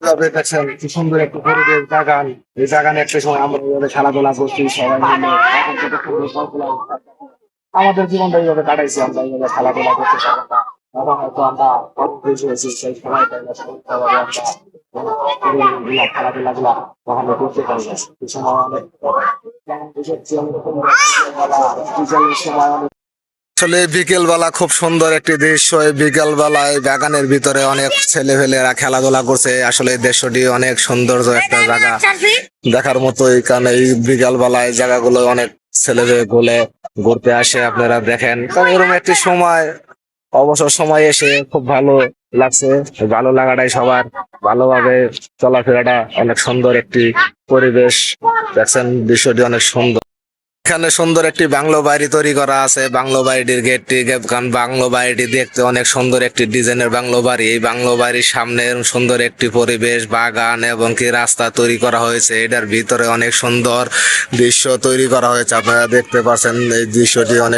তবে দেখছেন কি সুন্দর একটা পরিবেশ বাগান। এই বাগানে একটা সময় আমরা এইভাবে খেলাধুলা করছি সবাই মিলে। এখন কত সুন্দর ফলগুলো আমাদের জীবনটা এইভাবে কাটাইছি, আমরা এইভাবে খেলাধুলা করতে সারাটা। এখন হয়তো আমরা অনেক বেশি হয়েছি, সেই সময়টা সুন্দরভাবে আমরা খেলাধুলা গুলা কখনো করতে পারি না। এই সময় অনেক যেমন দেশের যে বিকেলের সময় অনেক আসলে বিকেল বেলা খুব সুন্দর একটি দৃশ্য। এই বিকেল বেলায় বাগানের ভিতরে অনেক ছেলেপেলেরা খেলাধুলা করছে। আসলে এই দৃশ্যটি অনেক সৌন্দর্য একটা জায়গা দেখার মতো। এখানে এই বিকাল বেলায় জায়গাগুলো অনেক ছেলেদের গোলে ঘুরতে আসে, আপনারা দেখেন। কারণ এরকম একটি সময় অবসর সময় এসে খুব ভালো লাগছে। ভালো লাগাটাই সবার, ভালোভাবে চলাফেরাটা অনেক সুন্দর একটি পরিবেশ। দেখছেন দৃশ্যটি অনেক সুন্দর। এখানে সুন্দর একটি বাংলো বাড়ি তৈরি করা আছে। বাংলো বাড়িটির গেটটি, কারণ বাংলো বাড়িটি দেখতে অনেক সুন্দর একটি ডিজাইনের বাংলো বাড়ি। এই বাংলো বাড়ির সামনে সুন্দর একটি পরিবেশ, বাগান এবং কি রাস্তা তৈরি করা হয়েছে। এটার ভিতরে অনেক সুন্দর দৃশ্য তৈরি করা হয়েছে, আপনারা দেখতে পাচ্ছেন। এই দৃশ্যটি অনেক